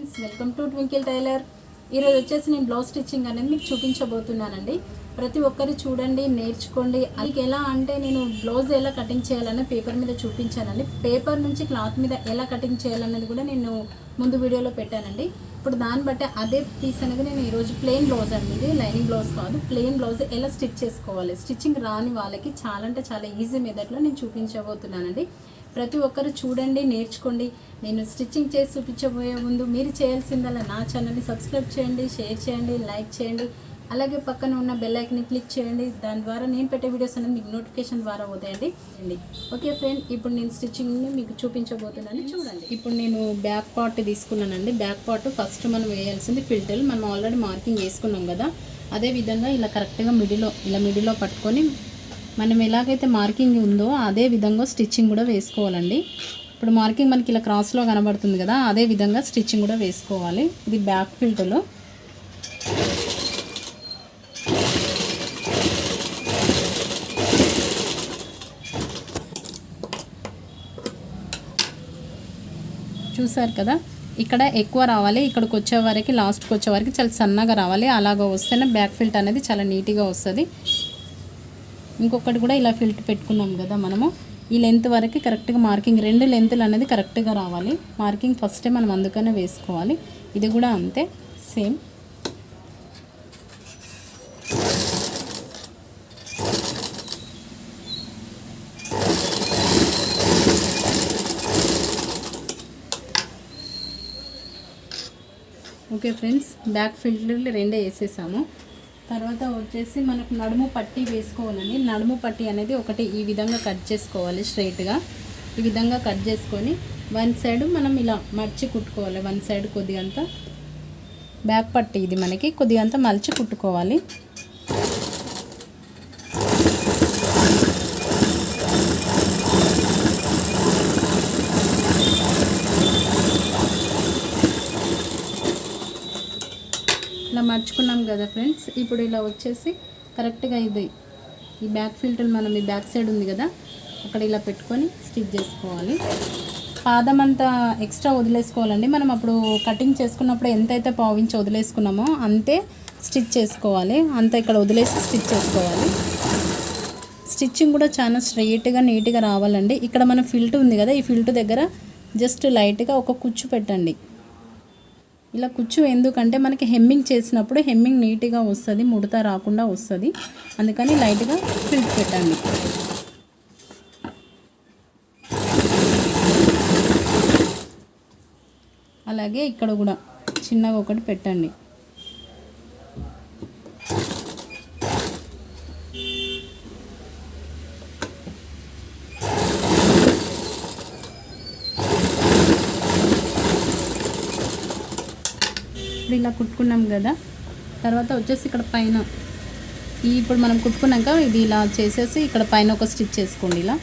Friends, welcome to twinkle tailor. ఈరోజు వచ్చేసి నేను బ్లౌజ్ స్టిచ్చింగ్ అనేది మీకు చూపించబోతున్నానండి. ప్రతి ఒక్కరు చూడండి, నేర్చుకోండి. అది ఎలా అంటే నేను బ్లౌజ్ ఎలా కటింగ్ చేయాలని పేపర్ మీద చూపించానండి. పేపర్ నుంచి క్లాత్ మీద ఎలా కటింగ్ చేయాలనేది కూడా నేను ముందు వీడియోలో పెట్టానండి. ఇప్పుడు దాన్ని బట్టి అదే పీస్ అనేది నేను ఈరోజు ప్లెయిన్ బ్లౌజ్ అండి, ఇది లైనింగ్ బ్లౌజ్ కాదు, ప్లెయిన్ బ్లౌజ్ ఎలా స్టిచ్ చేసుకోవాలి, స్టిచ్చింగ్ రాని వాళ్ళకి చాలా అంటే చాలా ఈజీ మెథడ్లో నేను చూపించబోతున్నానండి. ప్రతి ఒక్కరు చూడండి, నేర్చుకోండి. నేను స్టిచ్చింగ్ చేసి చూపించబోయే ముందు మీరు చేయాల్సిందల్లా నా ఛానల్ని సబ్స్క్రైబ్ చేయండి, షేర్ చేయండి, లైక్ చేయండి. అలాగే పక్కన ఉన్న బెల్ ఐకాన్ని క్లిక్ చేయండి. దాని ద్వారా నేను పెట్టే వీడియోస్ అనేది మీకు నోటిఫికేషన్ ద్వారా పోతాయండి. ఓకే ఫ్రెండ్, ఇప్పుడు నేను స్టిచ్చింగ్ని మీకు చూపించబోతున్నాను, చూడండి. ఇప్పుడు నేను బ్యాక్ పార్ట్ తీసుకున్నానండి. బ్యాక్ పార్ట్ ఫస్ట్ మనం వేయాల్సింది ఫిల్టర్. మనం ఆల్రెడీ మార్కింగ్ వేసుకున్నాం కదా, అదేవిధంగా ఇలా కరెక్ట్గా మిడిల్లో పట్టుకొని మనం ఎలాగైతే మార్కింగ్ ఉందో అదే విధంగా స్టిచ్చింగ్ కూడా వేసుకోవాలండి. ఇప్పుడు మార్కింగ్ మనకి ఇలా క్రాస్లో కనబడుతుంది కదా, అదే విధంగా స్టిచ్చింగ్ కూడా వేసుకోవాలి. ఇది బ్యాక్ ఫిల్టర్లో చూసారు కదా, ఇక్కడ ఎక్కువ రావాలి, ఇక్కడికి వచ్చేవరకు లాస్ట్కి వచ్చేవరకు చాలా సన్నగా రావాలి. అలాగ వస్తేనే బ్యాక్ ఫిల్ట్ అనేది చాలా నీట్గా వస్తుంది. ఇంకొకటి కూడా ఇలా ఫిల్ట్ పెట్టుకున్నాం కదా మనము, ఈ లెంత్ వరకు కరెక్ట్గా మార్కింగ్, రెండు లెంత్లు అనేది కరెక్ట్గా రావాలి. మార్కింగ్ ఫస్టే మనం అందుకనే వేసుకోవాలి. ఇది కూడా అంతే సేమ్. ఓకే ఫ్రెండ్స్, బ్యాక్ ఫిల్టర్లు రెండే వేసేసాము. తర్వాత వచ్చేసి మనకు నడుము పట్టీ వేసుకోవాలండి. నడుము పట్టీ అనేది ఒకటి ఈ విధంగా కట్ చేసుకోవాలి, స్ట్రైట్గా ఈ విధంగా కట్ చేసుకొని వన్ సైడ్ మనం ఇలా మర్చి కుట్టుకోవాలి. వన్ సైడ్ కొద్దిగంత బ్యాక్ పట్టీ ఇది మనకి కొద్దిగంత మలిచి కుట్టుకోవాలి. ఇలా మర్చుకున్నాం కదా ఫ్రెండ్స్. ఇప్పుడు ఇలా వచ్చేసి కరెక్ట్గా ఇది ఈ బ్యాక్ ఫిల్టర్ మనం ఈ బ్యాక్ సైడ్ ఉంది కదా, అక్కడ ఇలా పెట్టుకొని స్టిచ్ చేసుకోవాలి. పాదం అంతా ఎక్స్ట్రా వదిలేసుకోవాలండి. మనం అప్పుడు కటింగ్ చేసుకున్నప్పుడు ఎంతైతే పావించి వదిలేసుకున్నామో అంతే స్టిచ్ చేసుకోవాలి. అంత ఇక్కడ వదిలేసి స్టిచ్ చేసుకోవాలి. స్టిచ్చింగ్ కూడా చాలా స్ట్రైట్గా నీట్గా రావాలండి. ఇక్కడ మన ఫిల్ట్ ఉంది కదా, ఈ ఫిల్ట్ దగ్గర జస్ట్ లైట్గా ఒక కుచ్చు పెట్టండి. ఇలా కుచ్చు ఎందుకంటే మనకి హెమ్మింగ్ చేసినప్పుడు హెమ్మింగ్ నీట్గా వస్తుంది, ముడత రాకుండా వస్తుంది. అందుకని లైట్గా ఫిల్ట్ పెట్టండి. అలాగే ఇక్కడ కూడా చిన్నగా ఒకటి పెట్టండి. ఇప్పుడు ఇలా కుట్టుకున్నాం కదా, తర్వాత వచ్చేసి ఇక్కడ పైన ఇప్పుడు మనం కుట్టుకున్నాక ఇది ఇలా చేసేసి ఇక్కడ పైన ఒక స్టిచ్ చేసుకోండి. ఇలా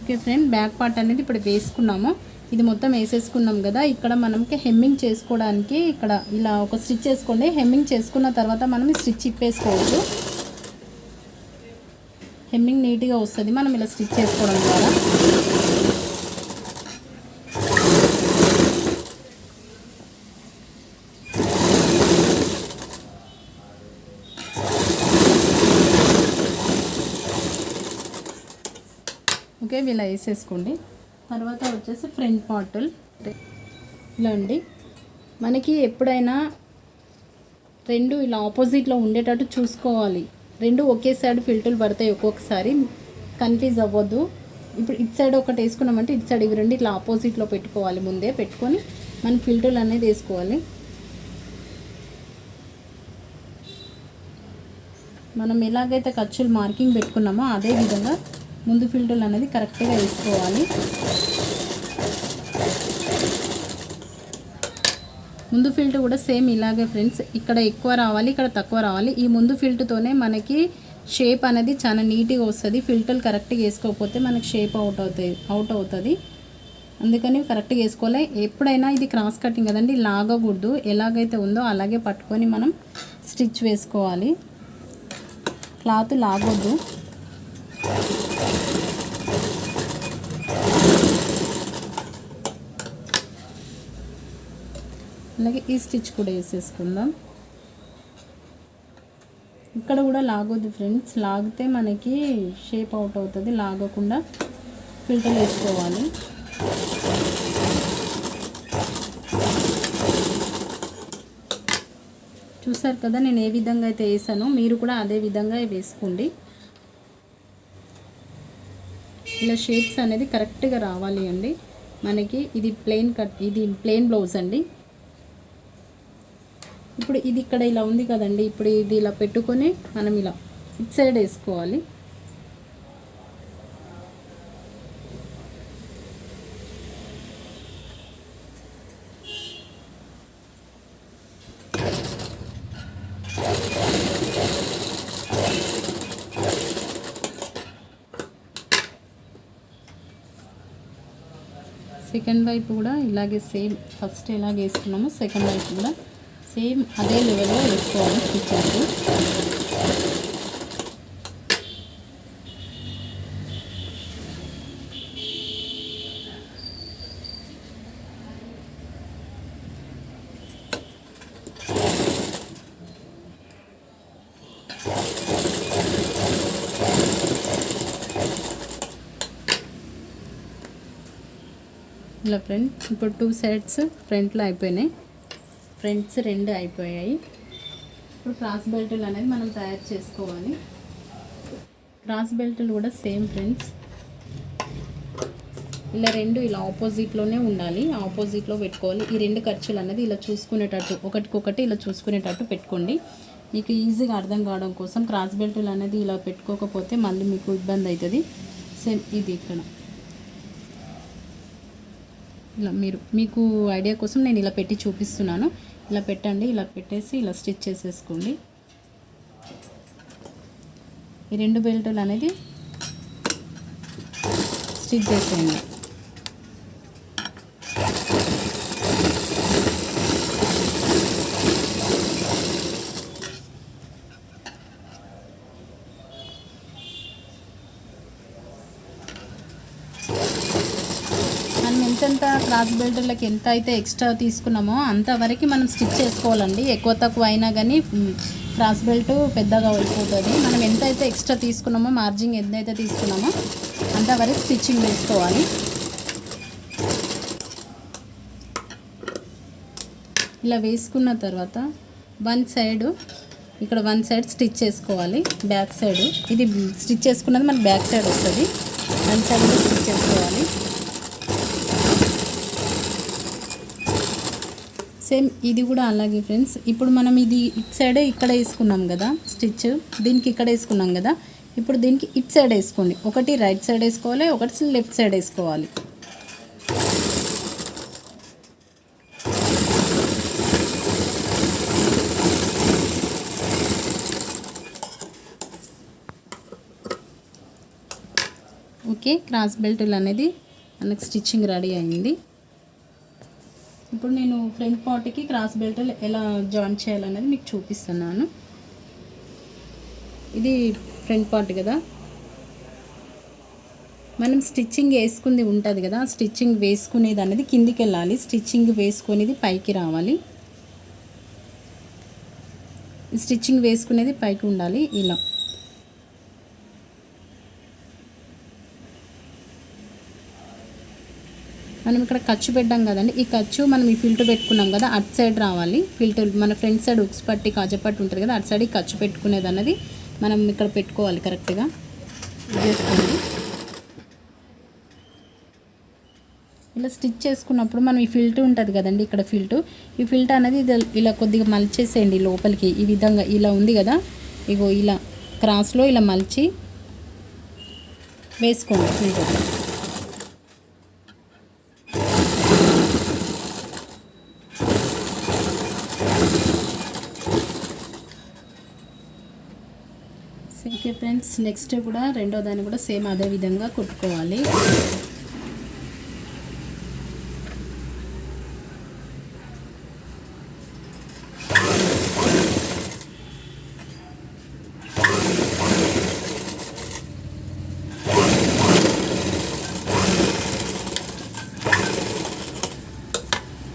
ఓకే ఫ్రెండ్, బ్యాక్ పార్ట్ అనేది ఇప్పుడు వేసుకున్నాము. ఇది మొత్తం వేసేసుకున్నాం కదా, ఇక్కడ మనకి హెమ్మింగ్ చేసుకోవడానికి ఇక్కడ ఇలా ఒక స్టిచ్ వేసుకోండి. హెమ్మింగ్ చేసుకున్న తర్వాత మనం స్టిచ్ ఇప్పేసుకోవచ్చు. హెమ్మింగ్ నీట్గా వస్తుంది మనం ఇలా స్టిచ్ చేసుకోవడం ద్వారా. ఓకే, ఇలా వేసేసుకోండి. తర్వాత వచ్చేసి ఫ్రంట్ పార్ట్ ఇలా అండి. మనకి ఎప్పుడైనా రెండు ఇలా ఆపోజిట్లో ఉండేటట్టు చూసుకోవాలి. రెండు ఒకే సైడ్ ఫిల్టర్లు పడతాయి ఒక్కొక్కసారి, కన్ఫ్యూజ్ అవ్వద్దు. ఇప్పుడు ఇటు సైడ్ ఒకటి వేసుకున్నామంటే ఇటు సైడ్ ఇవి రెండు ఇట్లా ఆపోజిట్లో పెట్టుకోవాలి. ముందే పెట్టుకొని మనం ఫిల్టర్లు అనేది వేసుకోవాలి. మనం ఎలాగైతే ఖర్చులు మార్కింగ్ పెట్టుకున్నామో అదే విధంగా ముందు ఫిల్టర్లు అనేది కరెక్ట్గా వేసుకోవాలి. ముందు ఫిల్టర్ కూడా సేమ్ ఇలాగే ఫ్రెండ్స్, ఇక్కడ ఎక్కువ రావాలి, ఇక్కడ తక్కువ రావాలి. ఈ ముందు ఫిల్టర్తోనే మనకి షేప్ అనేది చాలా నీట్గా వస్తుంది. ఫిల్టర్లు కరెక్ట్గా వేసుకోకపోతే మనకి షేప్ అవుట్ అవుతుంది. అందుకని కరెక్ట్గా వేసుకోవాలి. ఎప్పుడైనా ఇది క్రాస్ కటింగ్ కదండి, లాగకూడదు. ఎలాగైతే ఉందో అలాగే పట్టుకొని మనం స్టిచ్ వేసుకోవాలి. క్లాత్ లాగొద్దు. అలాగే ఈ స్టిచ్ కూడా వేసేసుకుందాం. ఇక్కడ కూడా లాగొద్దు ఫ్రెండ్స్, లాగితే మనకి షేప్ అవుట్ అవుతుంది. లాగకుండా ఫిల్టర్ వేసుకోవాలి. చూసారు కదా నేను ఏ విధంగా అయితే వేసానో మీరు కూడా అదే విధంగా వేసుకోండి. ఇలా షేప్స్ అనేది కరెక్ట్గా రావాలి అండి మనకి. ఇది ప్లెయిన్ కట్, ఇది ప్లెయిన్ బ్లౌజ్ అండి. ఇప్పుడు ఇది ఇక్కడ ఇలా ఉంది కదండి, ఇప్పుడు ఇది ఇలా పెట్టుకొని మనం ఇలా ఇట్ సైడ్ వేసుకోవాలి. సెకండ్ వైపు కూడా ఇలాగే సేమ్, ఫస్ట్ ఎలాగ వేసుకున్నామో సెకండ్ వైపు కూడా సేమ్ అదే లెవెల్లో వేసుకోవాలి స్టిచ్చెస్. ఇలా ఫ్రంట్ ఇప్పుడు 2 సైడ్స్ ఫ్రంట్లో అయిపోయినాయి. ఫ్రంట్స్ 2 అయిపోయాయి. ఇప్పుడు క్రాస్ బెల్టులు అనేది మనం తయారు చేసుకోవాలి. క్రాస్ బెల్టులు కూడా సేమ్ ఫ్రెండ్స్, ఇలా 2 ఇలా ఆపోజిట్లోనే ఉండాలి, ఆపోజిట్లో పెట్టుకోవాలి. ఈ 2 ఖర్చులు అనేది ఇలా చూసుకునేటట్టు, ఒకటికొకటి ఇలా చూసుకునేటట్టు పెట్టుకోండి. మీకు ఈజీగా అర్థం కావడం కోసం క్రాస్ బెల్టులు అనేది ఇలా పెట్టుకోకపోతే మళ్ళీ మీకు ఇబ్బంది అవుతుంది. సేమ్ ఇది ఇక్కడ ఇలా మీకు ఐడియా కోసం నేను ఇలా పెట్టి చూపిస్తున్నాను. ఇలా పెట్టండి, ఇలా పెట్టేసి ఇలా స్టిచ్ చేసేసుకోండి. ఈ 2 బెల్టులు అనేది స్టిచ్ చేసేయండి. ఎంత క్రాస్ బెల్టులకి ఎంత అయితే ఎక్స్ట్రా తీసుకున్నామో అంతవరకు మనం స్టిచ్ చేసుకోవాలండి. ఎక్కువ తక్కువ అయినా కానీ క్రాస్ బెల్ట్ పెద్దగా అయిపోతుంది. మనం ఎంత అయితే ఎక్స్ట్రా తీసుకున్నామో, మార్జిన్ ఎంతైతే తీసుకున్నామో అంతవరకు స్టిచ్చింగ్ వేసుకోవాలి. ఇలా వేసుకున్న తర్వాత ఇక్కడ వన్ సైడ్ స్టిచ్ చేసుకోవాలి. బ్యాక్ సైడ్ ఇది స్టిచ్ చేసుకున్నది మనకి బ్యాక్ సైడ్ వస్తుంది. వన్ సైడ్ స్టిచ్ చేసుకోవాలి. సేమ్ ఇది కూడా అలాగే ఫ్రెండ్స్. ఇప్పుడు మనం ఇది ఇట్ సైడ్ ఇక్కడ వేసుకున్నాం కదా స్టిచ్, దీనికి ఇక్కడ వేసుకున్నాం కదా, ఇప్పుడు దీనికి ఇట్ సైడ్ వేసుకోండి. ఒకటి రైట్ సైడ్ వేసుకోవాలి, ఒకటి లెఫ్ట్ సైడ్ వేసుకోవాలి. ఓకే, క్రాస్ బెల్టులు అనేది మనకు స్టిచ్చింగ్ రెడీ అయింది. ఇప్పుడు నేను ఫ్రంట్ పార్ట్కి క్రాస్ బెల్టులు ఎలా జాయిన్ చేయాలనేది మీకు చూపిస్తున్నాను. ఇది ఫ్రంట్ పార్ట్ కదా, మనం స్టిచ్చింగ్ వేసుకుంది ఉంటుంది కదా, స్టిచ్చింగ్ వేసుకునేది అనేది కిందికి వెళ్ళాలి, స్టిచ్చింగ్ వేసుకునేది పైకి రావాలి. స్టిచ్చింగ్ వేసుకునేది పైకి ఉండాలి. ఇలా మనం ఇక్కడ ఖర్చు పెట్టాం కదండి, ఈ ఖర్చు మనం ఈ ఫిల్టర్ పెట్టుకున్నాం కదా అటు సైడ్ రావాలి. ఫిల్టర్ మన ఫ్రంట్ సైడ్ ఉక్స్ పట్టి కాజపట్టి ఉంటుంది కదా, అటు సైడ్ ఈ ఖర్చు పెట్టుకునేది అన్నది మనం ఇక్కడ పెట్టుకోవాలి. కరెక్ట్గా చేసుకోండి. ఇలా స్టిచ్ చేసుకున్నప్పుడు మనం ఈ ఫిల్టర్ ఉంటుంది కదండి, ఇక్కడ ఈ ఫిల్టర్ అనేది ఇలా కొద్దిగా మలిచేసేయండి లోపలికి. ఈ విధంగా ఇలా ఉంది కదా, ఇగో ఇలా క్రాస్లో ఇలా మలిచి వేసుకోండి ఫిల్టర్. ఓకే ఫ్రెండ్స్, నెక్స్ట్ కూడా రెండో దాన్ని కూడా సేమ్ అదే విధంగా కుట్టుకోవాలి.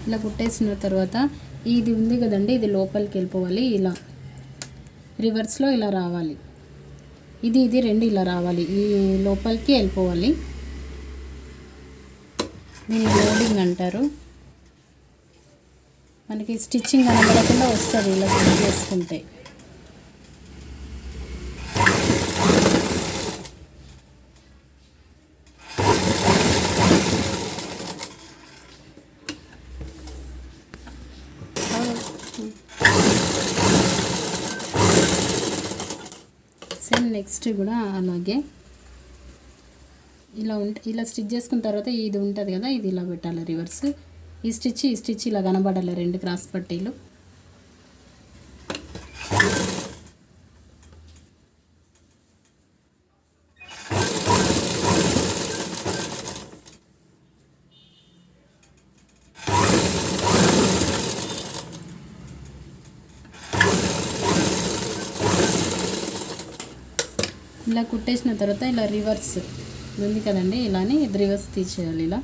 ఇలా కుట్టేసిన తర్వాత ఇది ఉంది కదండి, ఇది లోపలికి వెళ్ళిపోవాలి. ఇలా రివర్స్లో ఇలా రావాలి. ఇది రెండు ఇలా రావాలి, ఈ లోపలికి వెళ్ళిపోవాలి. దీన్ని లోడింగ్ అంటారు. మనకి స్టిచ్చింగ్ కనబడకుండా వస్తుంది ఇలా స్టిచ్ చేసుకుంటే. సేమ్ నెక్స్ట్ కూడా అలాగే ఇలా స్టిచ్ చేసుకున్న తర్వాత ఇది ఉంటుంది కదా, ఇది ఇలా పెట్టాలి రివర్స్. ఈ స్టిచ్ ఇలా కనబడాలి, రెండు క్రాస్ పట్టీలు. ఇలా కుట్టేసిన తర్వాత ఇలా రివర్స్ ఉంది కదండి, ఇలానే ఇది రివర్స్ తీసేయాలి. ఇలా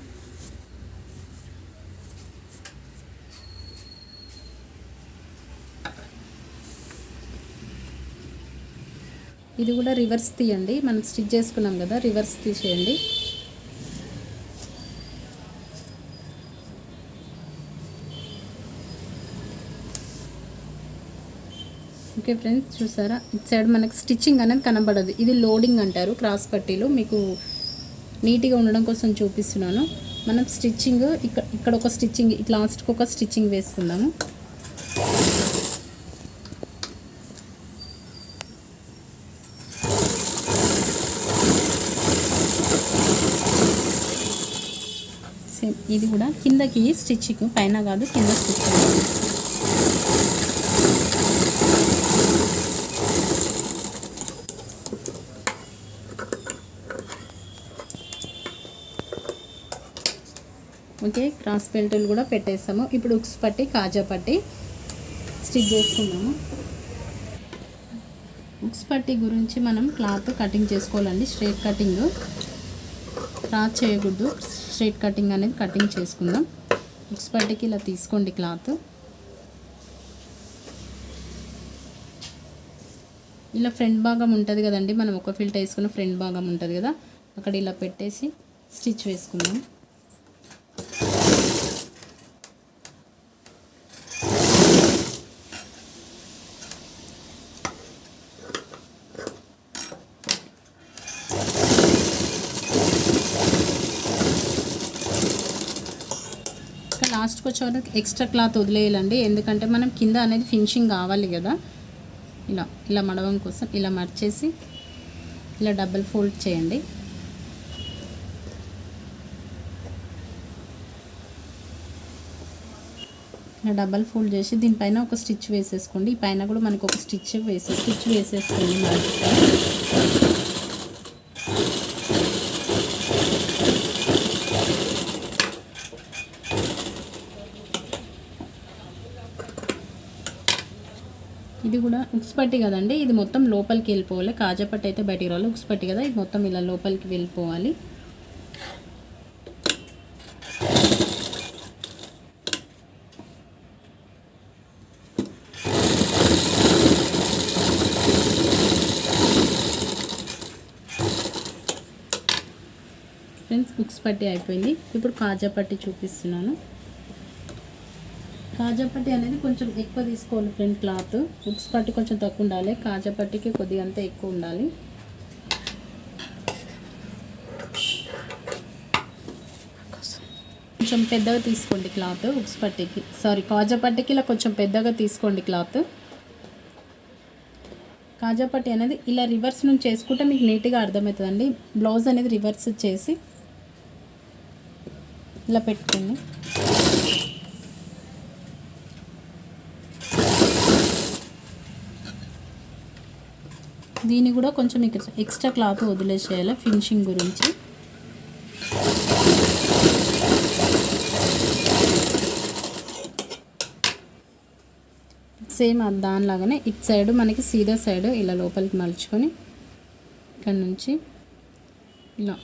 ఇది కూడా రివర్స్ తీయండి. మనం స్టిచ్ చేసుకున్నాం కదా, రివర్స్ తీసేయండి. ఓకే ఫ్రెండ్స్, చూసారా ఇటు సైడ్ మనకి స్టిచ్చింగ్ అనేది కనబడదు. ఇది లోడింగ్ అంటారు క్రాస్ పట్టీలు. మీకు నీట్గా ఉండడం కోసం చూపిస్తున్నాను. మనం స్టిచ్చింగ్ ఇక్కడ ఒక స్టిచ్చింగ్, ఇట్లా లాస్ట్కి ఒక స్టిచ్చింగ్ వేసుకుందాము. సేమ్ ఇది కూడా కిందకి స్టిచ్చింగ్, పైన కాదు కింద స్టిచ్చింగ్. ఓకే, క్రాస్ బెల్టులు కూడా పెట్టేస్తాము. ఇప్పుడు ఉక్స్ పట్టి, కాజా పట్టి స్టిచ్ చేసుకున్నాము. ఉక్స్ పట్టి గురించి మనం క్లాత్ కటింగ్ చేసుకోవాలండి. స్ట్రైట్ కటింగ్ క్రాస్ చేయకూడదు, స్ట్రైట్ కటింగ్ అనేది కటింగ్ చేసుకుందాం. ఉక్స్ పట్టికి ఇలా తీసుకోండి క్లాత్. ఇలా ఫ్రంట్ భాగం ఉంటుంది కదండి, మనం ఒక ఫిల్ట్ వేసుకున్న ఫ్రంట్ భాగం ఉంటుంది కదా, అక్కడ ఇలా పెట్టేసి స్టిచ్ వేసుకుందాం. లాస్ట్కి వచ్చేవరకు ఎక్స్ట్రా క్లాత్ వదిలేయాలండి, ఎందుకంటే మనం కింద అనేది ఫినిషింగ్ కావాలి కదా. ఇలా మడవం కోసం ఇలా మర్చేసి ఇలా డబుల్ ఫోల్డ్ చేయండి. ఇలా డబల్ ఫోల్డ్ చేసి దీనిపైన ఒక స్టిచ్ వేసేసుకోండి. ఈ పైన కూడా మనకు ఒక స్టిచ్ వేసేసుకోండి. ఇది కూడా ఉక్స్ పట్టి కదండి, ఇది మొత్తం లోపలికి వెళ్ళిపోవాలి. కాజా పట్టి అయితే బయటికి రావాలి, ఉక్స్ పట్టి కదా, ఇది మొత్తం ఇలా లోపలికి వెళ్ళిపోవాలి. ఫ్రెండ్స్, ఉక్స్ పట్టి అయిపోయింది. ఇప్పుడు కాజా పట్టి చూపిస్తున్నాను. కాజా పట్టి అనేది కొంచెం ఎక్కువ తీసుకోవాలి ఫ్రెండ్ క్లాత్. ఉక్స్ పట్టి కొంచెం తక్కువ ఉండాలి, కాజా పట్టికి కొద్దిగా అంతా ఎక్కువ ఉండాలి. కొంచెం పెద్దగా తీసుకోండి క్లాత్. ఉక్స్ పట్టికి కాజా పట్టికి ఇలా కొంచెం పెద్దగా తీసుకోండి క్లాత్. కాజా పట్టి అనేది ఇలా రివర్స్ నుంచి చేసుకుంటే మీకు నీట్గా అర్థమవుతుందండి. బ్లౌజ్ అనేది రివర్స్ చేసి ఇలా పెట్టుకోండి. దీన్ని కూడా కొంచెం ఎక్స్ట్రా క్లాత్ వదిలేసేయాలి ఫినిషింగ్ గురించి. సేమ్ దానిలాగానే ఇటు సైడ్ మనకి సీదా సైడ్ ఇలా లోపలికి మలుచుకొని ఇక్కడ నుంచి ఇలా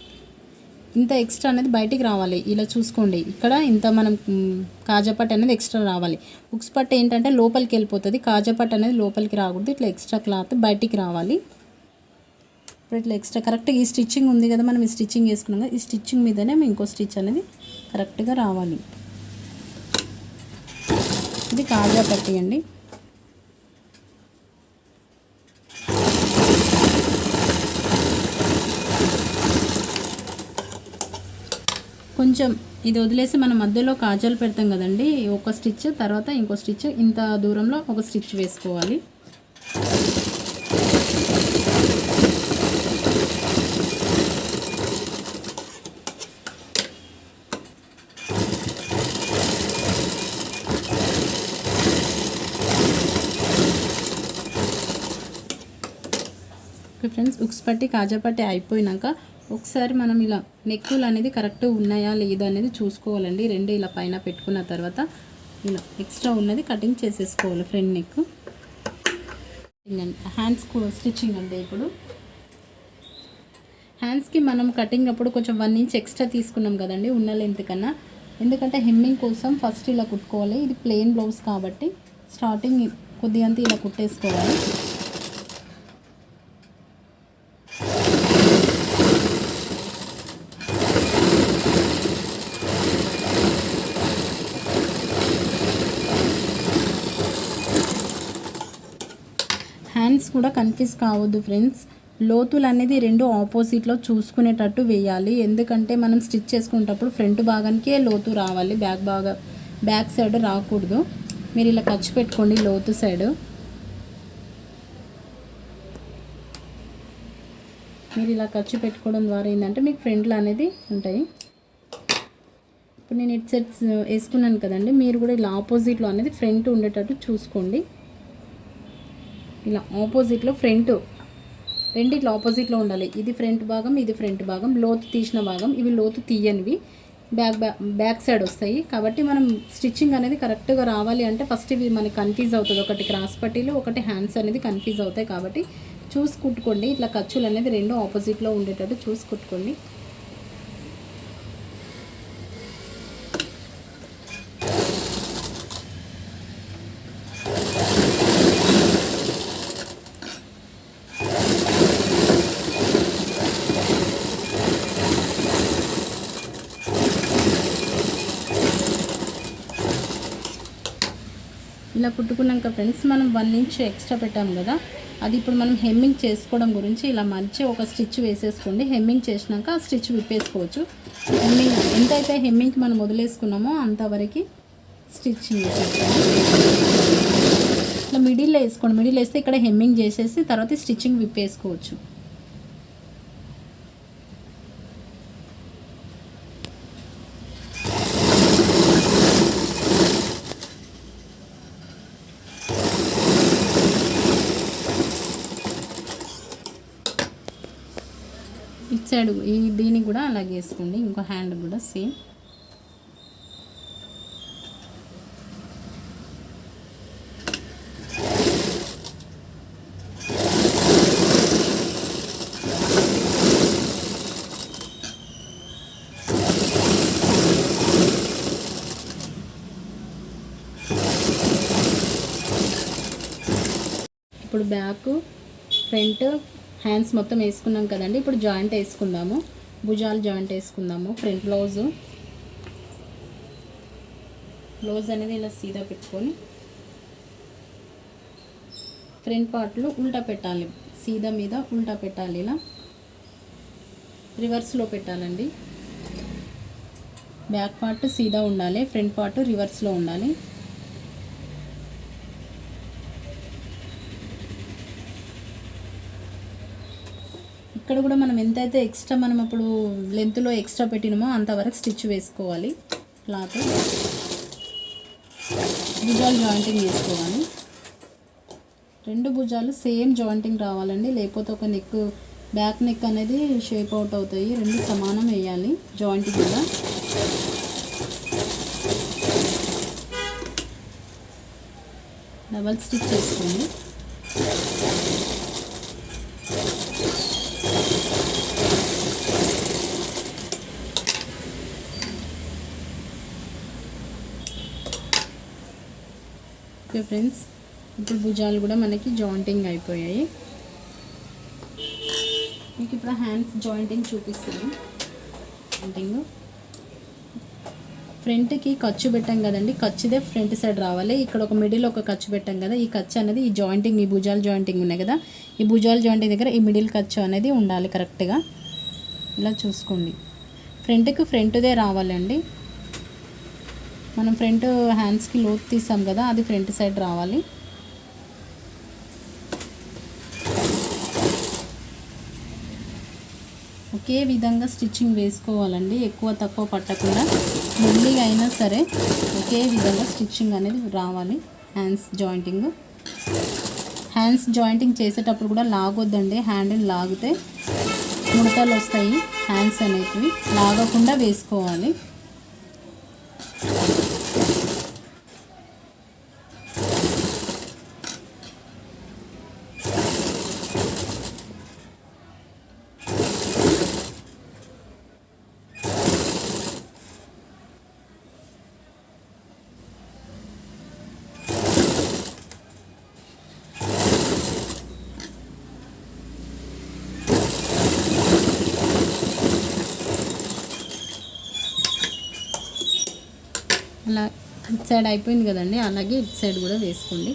ఇంత ఎక్స్ట్రా అనేది బయటికి రావాలి. ఇలా చూసుకోండి, ఇక్కడ ఇంత మనం కాజాపట్టు అనేది ఎక్స్ట్రా రావాలి. ఉక్స్ పట్టు ఏంటంటే లోపలికి వెళ్ళిపోతుంది, కాజాపట్టు అనేది లోపలికి రాకూడదు. ఇట్లా ఎక్స్ట్రా క్లాత్ బయటికి రావాలి. ఇప్పుడు ఇట్లా ఎక్స్ట్రా కరెక్ట్గా ఈ స్టిచ్చింగ్ ఉంది కదా, మనం ఈ స్టిచ్చింగ్ వేసుకున్నాం కదా, ఈ స్టిచ్చింగ్ మీదనే ఇంకో స్టిచ్ అనేది కరెక్ట్గా రావాలి. ఇది కాజాపట్టి అండి. కొంచెం ఇది వదిలేసి మనం మధ్యలో కాజాలు పెడతాం కదండి, ఒక స్టిచ్ తర్వాత ఇంకో స్టిచ్, ఇంత దూరంలో ఒక స్టిచ్ వేసుకోవాలి. ఫ్రెండ్స్, ఉక్స్ పట్టి కాజాపట్టి అయిపోయినాక ఒకసారి మనం ఇలా నెక్కులు అనేది కరెక్ట్ ఉన్నాయా లేదా అనేది చూసుకోవాలండి. రెండు ఇలా పైన పెట్టుకున్న తర్వాత ఇలా ఎక్స్ట్రా ఉన్నది కటింగ్ చేసేసుకోవాలి. ఫ్రంట్ నెక్ హ్యాండ్స్ స్టిచ్చింగ్ అండి. ఇప్పుడు హ్యాండ్స్కి మనం కటింగ్ అప్పుడు కొంచెం 1 ఇంచ్ ఎక్స్ట్రా తీసుకున్నాం కదండి ఉన్న లెంత్ కన్నా, ఎందుకంటే హెమ్మింగ్ కోసం ఫస్ట్ ఇలా కుట్టుకోవాలి. ఇది ప్లెయిన్ బ్లౌజ్ కాబట్టి స్టార్టింగ్ కొద్దిగా అంతా ఇలా కుట్టేసుకోవాలి. హ్యాండ్స్ కూడా కన్ఫ్యూజ్ కావద్దు ఫ్రెండ్స్. లోతులు అనేది రెండు ఆపోజిట్లో చూసుకునేటట్టు వేయాలి. ఎందుకంటే మనం స్టిచ్ చేసుకునేటప్పుడు ఫ్రంట్ భాగానికే లోతు రావాలి, బ్యాక్ సైడ్ రాకూడదు. మీరు ఇలా ఖర్చు పెట్టుకోండి లోతు సైడ్. మీరు ఇలా ఖర్చు పెట్టుకోవడం ద్వారా ఏంటంటే మీకు ఫ్రంట్లు అనేది ఉంటాయి. ఇప్పుడు నేను ఇటు సెట్స్ వేసుకున్నాను కదండి, మీరు కూడా ఇలా ఆపోజిట్లో అనేది ఫ్రంట్ ఉండేటట్టు చూసుకోండి. ఇలా ఆపోజిట్లో ఫ్రంట్ రెండిట్లో ఆపోజిట్లో ఉండాలి. ఇది ఫ్రంట్ భాగం, ఇది ఫ్రంట్ భాగం, లోతు తీసిన భాగం. ఇవి లోతు తీయనివి బ్యాక్ సైడ్ వస్తాయి. కాబట్టి మనం స్టిచ్చింగ్ అనేది కరెక్ట్గా రావాలి అంటే ఫస్ట్ ఇవి మనకి కన్ఫ్యూజ్ అవుతుంది. ఒకటి క్రాస్ పట్టీలు, ఒకటి హ్యాండ్స్ అనేది కన్ఫ్యూజ్ అవుతాయి. కాబట్టి చూసి కుట్టుకోండి. ఇట్లా ఖర్చులు అనేది రెండు ఆపోజిట్లో ఉండేటట్టు చూసి కుట్టుకోండి. ఇలా కుట్టుకున్నాక ఫ్రెండ్స్ మనం 1 ఇంచ్ ఎక్స్ట్రా పెట్టాం కదా, అది ఇప్పుడు మనం హెమ్మింగ్ చేసుకోవడం గురించి ఇలా మధ్య ఒక స్టిచ్ వేసేసుకోండి. హెమ్మింగ్ చేసినాక ఆ స్టిచ్ విప్పేసుకోవచ్చు. హెమ్మింగ్ ఎంతైతే హెమ్మింగ్కి మనం వదిలేసుకున్నామో అంతవరకు స్టిచ్చింగ్ వేసేసుకోండి. ఇట్లా మిడిల్లో వేసుకోండి. మిడిల్ వేస్తే ఇక్కడ హెమ్మింగ్ చేసేసి తర్వాత స్టిచ్చింగ్ విప్పేసుకోవచ్చు. ఇటు సైడ్ దీనికి కూడా అలాగే వేసుకోండి. ఇంకో హ్యాండ్ కూడా సేమ్. ఇప్పుడు బ్యాక్ ఫ్రంట్ హ్యాండ్స్ మొత్తం వేసుకున్నాం కదండి. ఇప్పుడు జాయింట్ వేసుకుందాము. భుజాలు జాయింట్ వేసుకుందాము. ఫ్రంట్ బ్లౌజ్ అనేది ఇలా సీదా పెట్టుకొని ఫ్రంట్ పార్ట్లో ఉల్టా పెట్టాలి. సీదా మీద ఉల్టా పెట్టాలి. ఇలా రివర్స్లో పెట్టాలండి. బ్యాక్ పార్ట్ సీదా ఉండాలి, ఫ్రంట్ పార్ట్ రివర్స్లో ఉండాలి. ఇక్కడ కూడా మనం ఎంతైతే ఎక్స్ట్రా మనం అప్పుడు లెంత్లో ఎక్స్ట్రా పెట్టినామో అంతవరకు స్టిచ్ వేసుకోవాలి. క్లాత్ భుజాలు జాయింటింగ్ వేసుకోవాలి. రెండు భుజాలు సేమ్ జాయింటింగ్ రావాలండి, లేకపోతే ఒక నెక్ బ్యాక్ నెక్ అనేది షేప్ అవుట్ అవుతాయి. రెండు సమానం వేయాలి జాయింటింగ్ కూడా. డబల్ స్టిచ్ చేసుకోండి. ఓకే ఫ్రెండ్స్, ఇప్పుడు భుజాలు కూడా మనకి జాయింటింగ్ అయిపోయాయి. మీకు ఇప్పుడు హ్యాండ్స్ జాయింటింగ్ చూపిస్తాను. జాయింటింగ్ ఫ్రంట్కి ఖర్చు పెట్టాం కదండి, ఖర్చుదే ఫ్రంట్ సైడ్ రావాలి. ఇక్కడ ఒక మిడిల్ ఒక ఖర్చు పెట్టాం కదా, ఈ ఖర్చు అనేది ఈ జాయింటింగ్, ఈ భుజాలు జాయింటింగ్ ఉన్నాయి కదా, ఈ భుజాలు జాయింటింగ్ దగ్గర ఈ మిడిల్ ఖర్చు అనేది ఉండాలి కరెక్ట్గా. ఇలా చూసుకోండి. ఫ్రంట్కి ఫ్రంట్దే రావాలండి. మనం ఫ్రంట్ హ్యాండ్స్కి లోతు తీసాం కదా, అది ఫ్రంట్ సైడ్ రావాలి. ఒకే విధంగా స్టిచ్చింగ్ వేసుకోవాలండి, ఎక్కువ తక్కువ పట్టకుండా. మెల్లిగా అయినా సరే ఒకే విధంగా స్టిచ్చింగ్ అనేది రావాలి. హ్యాండ్స్ జాయింటింగ్ చేసేటప్పుడు కూడా లాగొద్దండి. హ్యాండిల్ లాగితే ముడతలు వస్తాయి. హ్యాండ్స్ అనేవి లాగకుండా వేసుకోవాలి. అలా ఇటు సైడ్ అయిపోయింది కదండి, అలాగే ఇటు సైడ్ కూడా వేసుకోండి.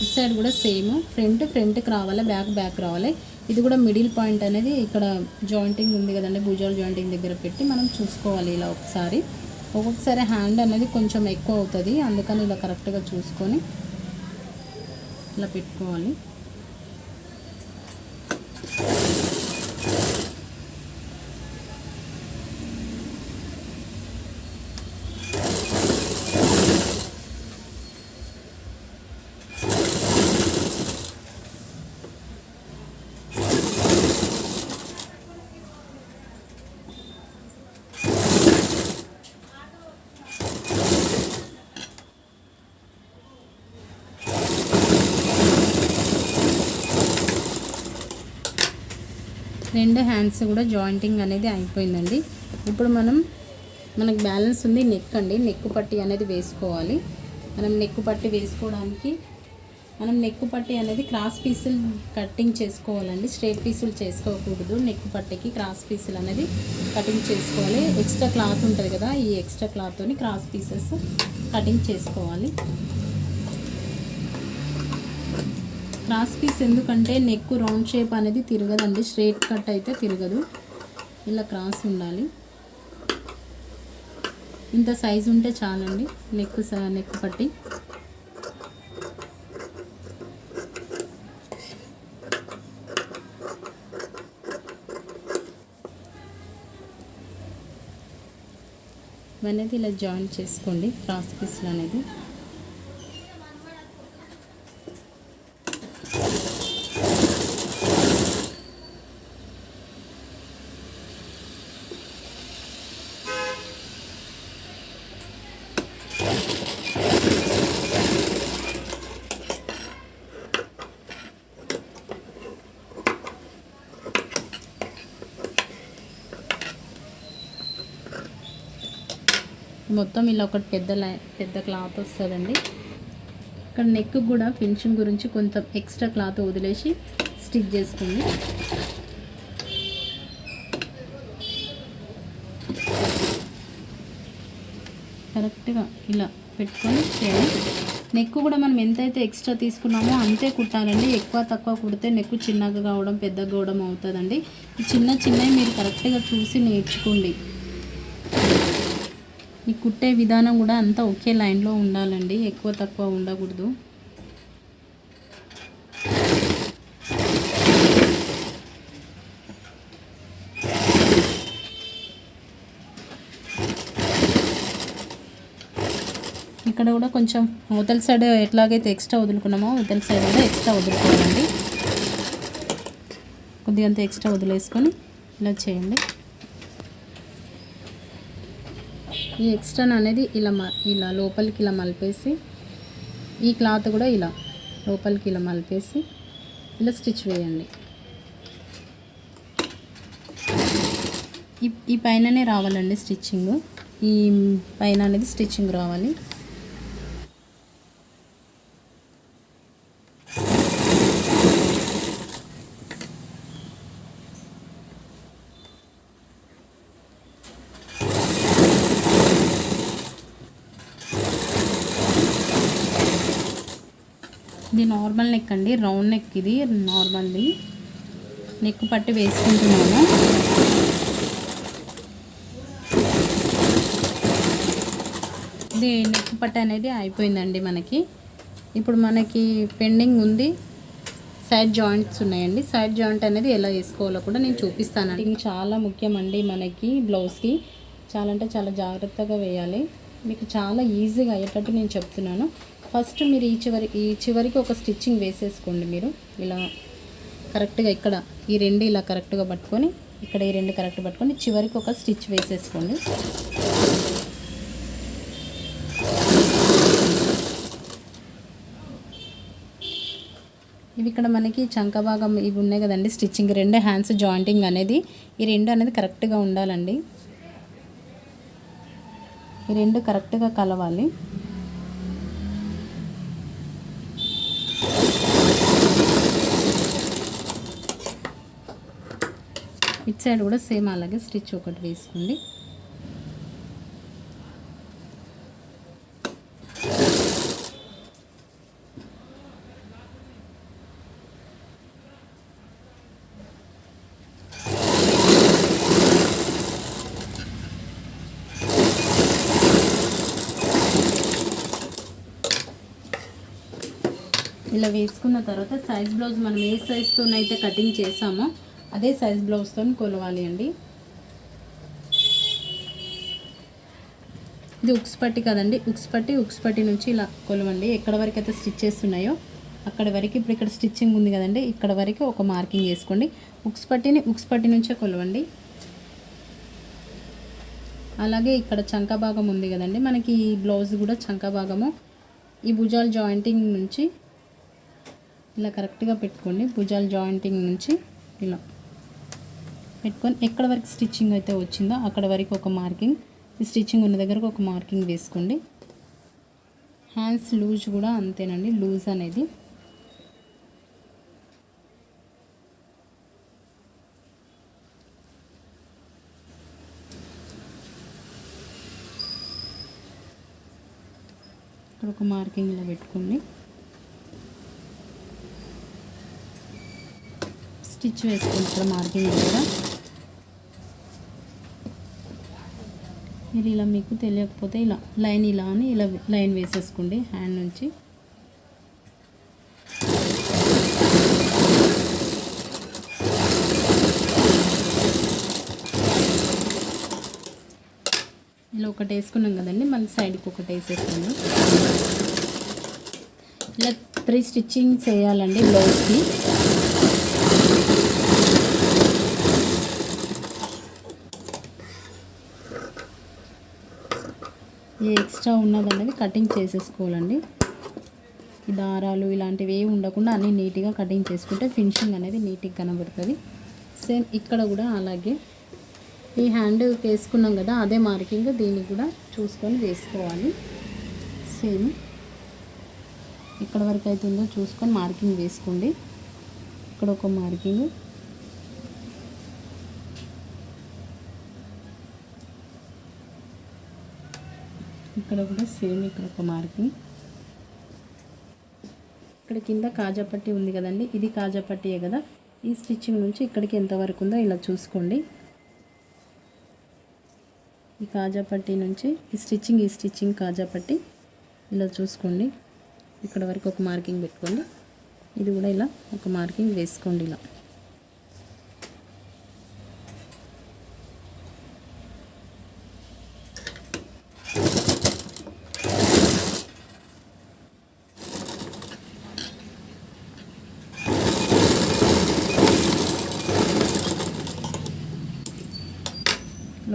ఇటు సైడ్ కూడా సేమ్, ఫ్రంట్కి రావాలి, బ్యాక్ రావాలి. ఇది కూడా మిడిల్ పాయింట్ అనేది ఇక్కడ జాయింటింగ్ ఉంది కదండి, భుజాలు జాయింటింగ్ దగ్గర పెట్టి మనం చూసుకోవాలి. ఇలా ఒక్కొక్కసారి హ్యాండ్ అనేది కొంచెం ఎక్కువ అవుతుంది, అందుకని ఇలా కరెక్ట్గా చూసుకొని ఇలా పెట్టుకోవాలి. రెండు హ్యాండ్స్ కూడా జాయింటింగ్ అనేది అయిపోయిందండి. ఇప్పుడు మనకు బ్యాలెన్స్ ఉంది నెక్ అండి. నెక్ పట్టి అనేది వేసుకోవాలి. నెక్ పట్టి అనేది క్రాస్ పీసులు కటింగ్ చేసుకోవాలండి, స్ట్రైట్ పీసులు చేసుకోకూడదు. నెక్ పట్టికి క్రాస్ పీసులు అనేది కటింగ్ చేసుకోవాలి. ఎక్స్ట్రా క్లాత్ ఉంటుంది కదా, ఈ ఎక్స్ట్రా క్లాత్తోని క్రాస్ పీసెస్ కటింగ్ చేసుకోవాలి. క్రాస్ పీస్ ఎందుకంటే నెక్ రౌండ్ షేప్ అనేది తిరగదండి, స్ట్రైట్ కట్ అయితే తిరగదు. ఇలా క్రాస్ ఉండాలి. ఇంత సైజు ఉంటే చాలండి నెక్ పట్టి. అనేది ఇలా జాయిన్ చేసుకోండి క్రాస్ పీస్లు అనేది. మొత్తం ఇలా ఒకటి పెద్ద క్లాత్ వస్తుందండి. ఇక్కడ నెక్ కూడా ఫినిషింగ్ గురించి కొంచెం ఎక్స్ట్రా క్లాత్ వదిలేసి స్టిచ్ చేసుకోండి. కరెక్ట్గా ఇలా పెట్టుకొని చేయాలి. నెక్ కూడా మనం ఎంతైతే ఎక్స్ట్రా తీసుకున్నామో అంతే కుట్టాలండి. ఎక్కువ తక్కువ కుడితే నెక్ చిన్నగా కావడం పెద్దగా కావడం అవుతుందండి. చిన్నవి మీరు కరెక్ట్గా చూసి నేర్చుకోండి. ఈ కుట్టే విధానం కూడా అంతా ఒకే లైన్లో ఉండాలండి, ఎక్కువ తక్కువ ఉండకూడదు. ఇక్కడ కూడా కొంచెం అవతల సైడ్ ఎట్లాగైతే ఎక్స్ట్రా వదులుకున్నామో అవతల సైడ్ కూడా ఎక్స్ట్రా వదులుకోవాలండి. కొద్దిగంత ఎక్స్ట్రా వదిలేసుకొని ఇలా చేయండి. ఈ ఎక్స్ట్రా అనేది ఇలా లోపలికి ఇలా మలిపేసి, ఈ క్లాత్ కూడా ఇలా లోపలికి ఇలా మలిపేసి ఇలా స్టిచ్ వేయండి. ఈ పైననే రావాలండి స్టిచ్చింగ్, ఈ పైన అనేది స్టిచ్చింగ్ రావాలి. ఇది నార్మల్ నెక్ అండి, రౌండ్ నెక్. ఇది నార్మల్ది నెక్ పట్టి వేసుకుంటున్నాను. ఇది నెక్ పట్టి అనేది అయిపోయిందండి మనకి. ఇప్పుడు మనకి పెండింగ్ ఉంది సైడ్ జాయింట్స్ ఉన్నాయండి. సైడ్ జాయింట్ అనేది ఎలా వేసుకోవాలో కూడా నేను చూపిస్తానండి. ఇది చాలా ముఖ్యమండి మనకి బ్లౌజ్కి. చాలా అంటే చాలా జాగ్రత్తగా వేయాలి. మీకు చాలా ఈజీగా అయ్యేటట్టు నేను చెప్తున్నాను. ఫస్ట్ మీరు ఈ చివరికి ఒక స్టిచ్చింగ్ వేసేసుకోండి. మీరు ఇలా కరెక్ట్గా ఇక్కడ ఈ రెండు ఇలా కరెక్ట్గా పట్టుకొని, ఇక్కడ ఈ రెండు కరెక్ట్ పట్టుకొని చివరికి ఒక స్టిచ్ వేసేసుకోండి. ఇవి ఇక్కడ మనకి చంక భాగం ఇవి ఉన్నాయి కదండి స్టిచ్చింగ్, రెండు హ్యాండ్స్ జాయింటింగ్ అనేది, ఈ రెండు అనేది కరెక్ట్గా ఉండాలండి. ఈ రెండు కరెక్ట్గా కలవాలి. ఇట్ సైడ్ కూడా సేమ్ అలాగే స్టిచ్ ఒకటి వేసుకోండి. ఇలా వేసుకున్న తర్వాత సైజ్ బ్లౌజ్ మనం ఏ సైజ్తోనైతే కటింగ్ చేసామో అదే సైజ్ బ్లౌజ్తో కొలవాలి అండి. ఇది ఉక్స్ పట్టి కదండి, ఉక్స్ పట్టి నుంచి ఇలా కొలవండి. ఎక్కడ వరకు అయితే స్టిచ్ చేస్తున్నాయో అక్కడ వరకు. ఇప్పుడు ఇక్కడ స్టిచ్చింగ్ ఉంది కదండి, ఇక్కడ వరకు ఒక మార్కింగ్ వేసుకోండి. ఉక్స్ పట్టి నుంచే కొలవండి. అలాగే ఇక్కడ చంక భాగం ఉంది కదండి మనకి, ఈ బ్లౌజ్ కూడా చంక భాగము ఈ భుజాల జాయింటింగ్ నుంచి ఇలా కరెక్ట్గా పెట్టుకోండి. భుజాల జాయింటింగ్ నుంచి ఇలా పెట్టుకొని ఎక్కడ వరకు స్టిచ్చింగ్ అయితే వచ్చిందో అక్కడ వరకు ఒక మార్కింగ్, ఈ స్టిచ్చింగ్ ఉన్న దగ్గరకు ఒక మార్కింగ్ వేసుకోండి. హ్యాండ్స్ లూజ్ కూడా అంతేనండి, లూజ్ అనేది ఇక్కడ ఒక మార్కింగ్ ఇలా పెట్టుకోండి. స్టిచ్ వేసుకోండి ఇక్కడ మార్కింగ్ దగ్గర. మీరు ఇలా మీకు తెలియకపోతే ఇలా లైన్ ఇలా అని ఇలా లైన్ వేసేసుకోండి హ్యాండ్ నుంచి. ఇలా ఒకటి వేసుకున్నాం కదండి, మళ్ళీ సైడ్కి ఒకటి వేసేసుకోండి. ఇలా 3 స్టిచ్చింగ్ చేయాలండి బ్లౌజ్కి. ఏ ఎక్స్ట్రా ఉన్నదనేది కటింగ్ చేసేసుకోవాలండి. ఈ దారాలు ఇలాంటివి ఏవి ఉండకుండా అన్నీ నీట్గా కటింగ్ చేసుకుంటే ఫినిషింగ్ అనేది నీట్గా కనబడుతుంది. సేమ్ ఇక్కడ కూడా అలాగే ఈ హ్యాండ్ వేసుకున్నాం కదా అదే మార్కింగ్ దీన్ని కూడా చూసుకొని వేసుకోవాలి. సేమ్ ఇక్కడ వరకు అయితే ఉందో చూసుకొని మార్కింగ్ వేసుకోండి. ఇక్కడ ఒక మార్కింగ్, ఇక్కడ కూడా సేమ్ ఇక్కడ ఒక మార్కింగ్. ఇక్కడ కింద కాజాపట్టి ఉంది కదండి, ఇది కాజాపట్టియే కదా. ఈ స్టిచ్చింగ్ నుంచి ఇక్కడికి ఎంతవరకు ఉందో ఇలా చూసుకోండి. ఈ కాజాపట్టి నుంచి ఈ స్టిచ్చింగ్ కాజాపట్టి ఇలా చూసుకోండి. ఇక్కడ వరకు ఒక మార్కింగ్ పెట్టుకోండి. ఇది కూడా ఇలా ఒక మార్కింగ్ వేసుకోండి. ఇలా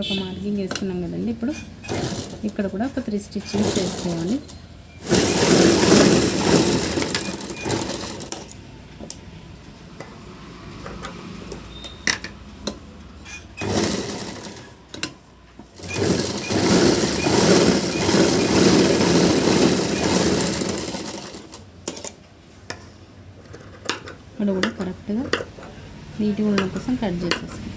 ఒక మార్కింగ్ వేసుకున్నాం కదండి. ఇప్పుడు ఇక్కడ కూడా ఒక 3 స్టిచ్చింగ్స్ వేసుకోవాలి. ఇక్కడ కూడా కరెక్ట్గా నీట్గా ఉండడం కోసం కట్ చేసేస్తాం.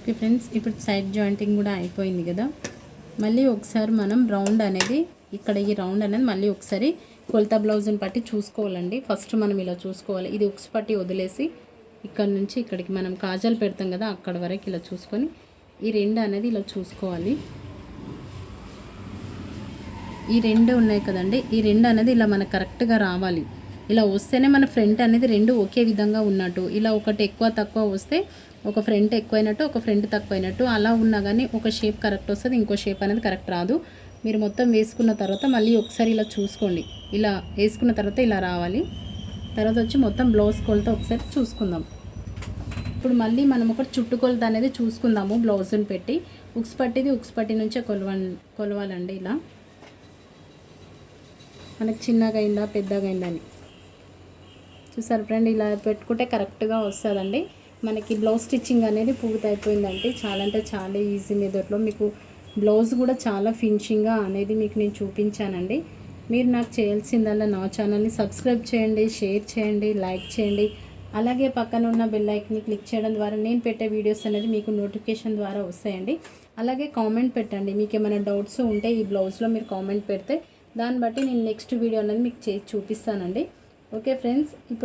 ఓకే ఫ్రెండ్స్, ఇప్పుడు సైడ్ జాయింటింగ్ కూడా అయిపోయింది కదా. మళ్ళీ ఒకసారి మనం రౌండ్ అనేది ఇక్కడ ఈ రౌండ్ అనేది మళ్ళీ ఒకసారి కొలత బ్లౌజ్ని పట్టి చూసుకోవాలండి. ఫస్ట్ మనం ఇలా చూసుకోవాలి. ఇది ఉక్స్ పట్టి వదిలేసి ఇక్కడ నుంచి ఇక్కడికి మనం కాజల్ పెడతాం కదా, అక్కడ వరకు ఇలా చూసుకొని ఈ రెండు అనేది ఇలా చూసుకోవాలి. ఈ రెండు ఉన్నాయి కదండి, ఈ రెండు అనేది ఇలా మనకు కరెక్ట్గా రావాలి. ఇలా వస్తేనే మన ఫ్రంట్ అనేది రెండు ఒకే విధంగా ఉన్నట్టు. ఇలా ఒకటి ఎక్కువ తక్కువ వస్తే ఒక ఫ్రంట్ ఎక్కువైనట్టు, ఒక ఫ్రంట్ తక్కువైనట్టు అలా ఉన్నా కానీ ఒక షేప్ కరెక్ట్ వస్తుంది, ఇంకో షేప్ అనేది కరెక్ట్ రాదు. మీరు మొత్తం వేసుకున్న తర్వాత మళ్ళీ ఒకసారి ఇలా చూసుకోండి. ఇలా వేసుకున్న తర్వాత ఇలా రావాలి. తర్వాత వచ్చి మొత్తం బ్లౌజ్ కొలత ఒకసారి చూసుకుందాం. ఇప్పుడు మళ్ళీ మనం ఒక చుట్టు కొలత అనేది చూసుకుందాము. బ్లౌజ్ని పెట్టి ఉక్స్ పట్టి నుంచే కొలవాలండి. ఇలా మనకు చిన్నగా అయిందా పెద్దగా అయిందా అని చూసారు ఫ్రెండ్. ఇలా పెట్టుకుంటే కరెక్ట్గా వస్తుందండి. మనకి బ్లౌజ్ స్టిచ్చింగ్ అనేది పూర్తి అయిపోయిందండి. చాలా అంటే చాలా ఈజీ మెథడ్లో మీకు బ్లౌజ్ కూడా చాలా ఫినిషింగ్గా అనేది మీకు నేను చూపించానండి. మీరు నాకు చేయాల్సిందల్లా నా ఛానల్ని సబ్స్క్రైబ్ చేయండి, షేర్ చేయండి, లైక్ చేయండి. అలాగే పక్కన ఉన్న బెల్ ఐకాన్ని క్లిక్ చేయడం ద్వారా నేను పెట్టే వీడియోస్ అనేది మీకు నోటిఫికేషన్ ద్వారా వస్తాయండి. అలాగే కామెంట్ పెట్టండి. మీకు ఏమైనా డౌట్స్ ఉంటే ఈ బ్లౌజ్లో మీరు కామెంట్ పెడితే దాన్ని బట్టి నేను నెక్స్ట్ వీడియో అనేది మీకు చేసి చూపిస్తానండి. ఓకే ఫ్రెండ్స్, ఇప్పుడు